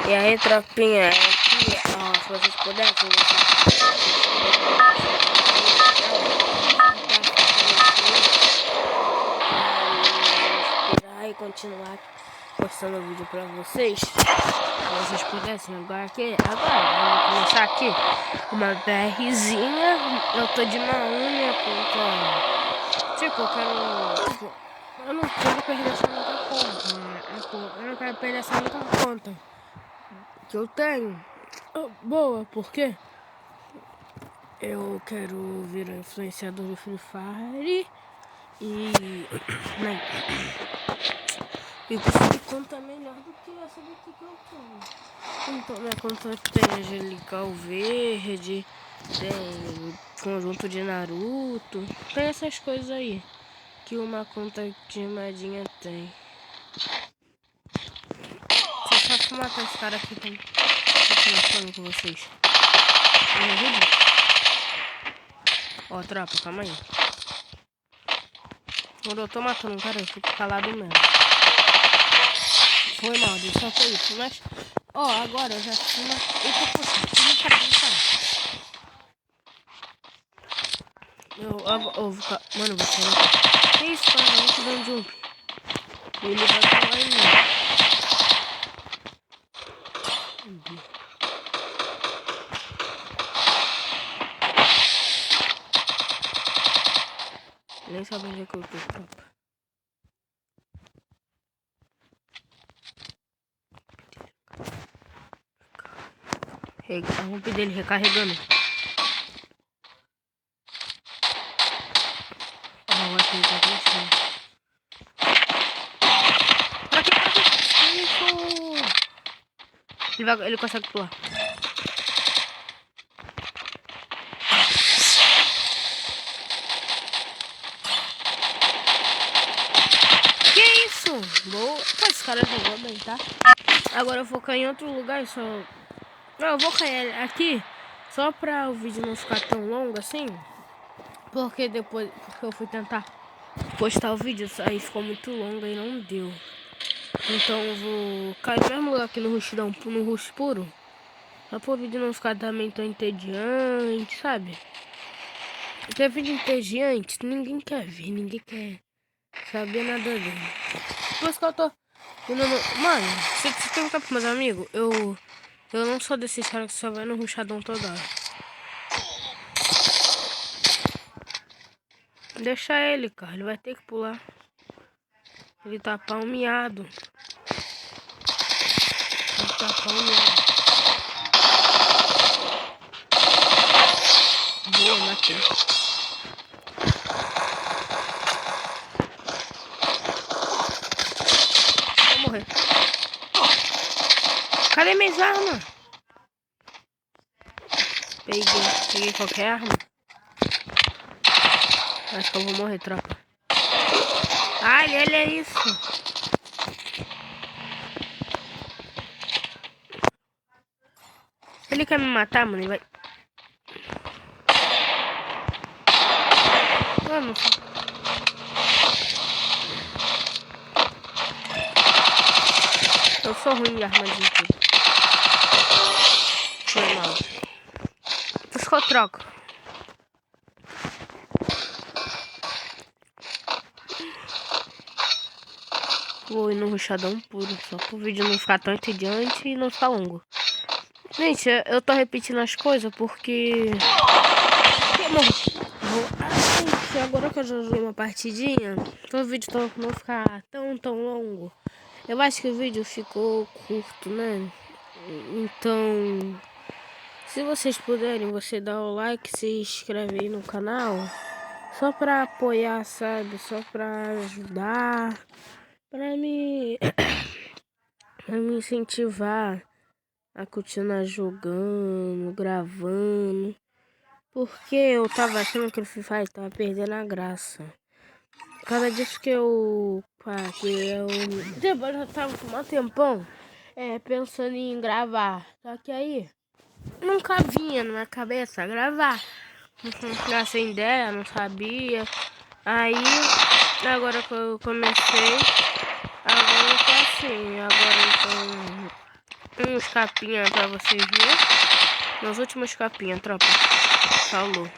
E aí, tropinha, aqui, ó, se vocês pudessem, e continuar postando vídeo pra vocês. Se vocês pudessem, agora vamos começar aqui uma BRzinha. Eu tô de Maúnia contra. Tipo, eu quero. Eu não quero perder essa muita conta. Eu não quero perder essa muita conta que eu tenho. Boa, porque eu quero virar influenciador do Free Fire e conseguir conta melhor do que essa daqui que eu tenho. Então minha conta tem Angelical Verde, tem conjunto de Naruto, tem essas coisas aí que uma conta de madinha tem. Deixa eu só matar esse cara aqui que eu tô falando com vocês. Ó, tropa, calma aí. Quando eu tô matando um cara, eu fico calado mesmo. Foi mal, só foi isso, mas... Ó, agora eu já fiz uma... Eu tô puxando, eu vou ficar... Mano, você não... Que isso, cara? Eu vou te dar um jump. Ele vai pular em mim. Nem sabe onde é que eu tô, tropa. A rompe dele recarregando. Ó, o aqui tá crescendo. Ele consegue pular. Que isso? Boa. Pô, esse cara jogou bem, tá? Agora eu vou cair em outro lugar só. Não, eu vou cair aqui só pra o vídeo não ficar tão longo assim. Porque eu fui tentar postar o vídeo, aí ficou muito longo e não deu. Então eu vou cair no mesmo lugar aqui no rush puro. Só pro vídeo não ficar também tão entediante, sabe? Porque vídeo entediante, ninguém quer ver, ninguém quer saber nada dele. Por isso que eu tô... Mano, se você perguntar pros meus amigos, eu não sou desses caras que só vai no rushadão toda hora. Deixa ele, cara, ele vai ter que pular. Ele tá palmeado. Ele tá palmeado. Boa, matei. Vou morrer. Cadê minhas armas? Peguei qualquer arma. Acho que eu vou morrer, tropa. Ai, ele é isso. Ele quer me matar, mano. Ele vai... Vamos. Eu sou ruim de arma de tudo. Foi mal. Por isso que eu troco. Vou ir no rushadão puro, só pro vídeo não ficar tão entediante e não ficar longo. Gente, eu tô repetindo as coisas porque... Gente, agora que eu já joguei uma partidinha, então o vídeo não ficar tão longo. Eu acho que o vídeo ficou curto, né? Então, se vocês puderem, você dá o like, se inscreve aí no canal. Só pra apoiar, sabe? Só pra ajudar. Pra me incentivar a continuar jogando, gravando. Porque eu tava achando que o Free Fire tava perdendo a graça. Por causa disso que eu depois eu já tava com um tempão pensando em gravar. Só que aí nunca vinha na minha cabeça gravar. Não tinha sem ideia, não sabia. Aí agora que eu comecei, agora eu tô assim, agora então uns capinha pra vocês verem. Nas últimas capinhas, tropa. Falou.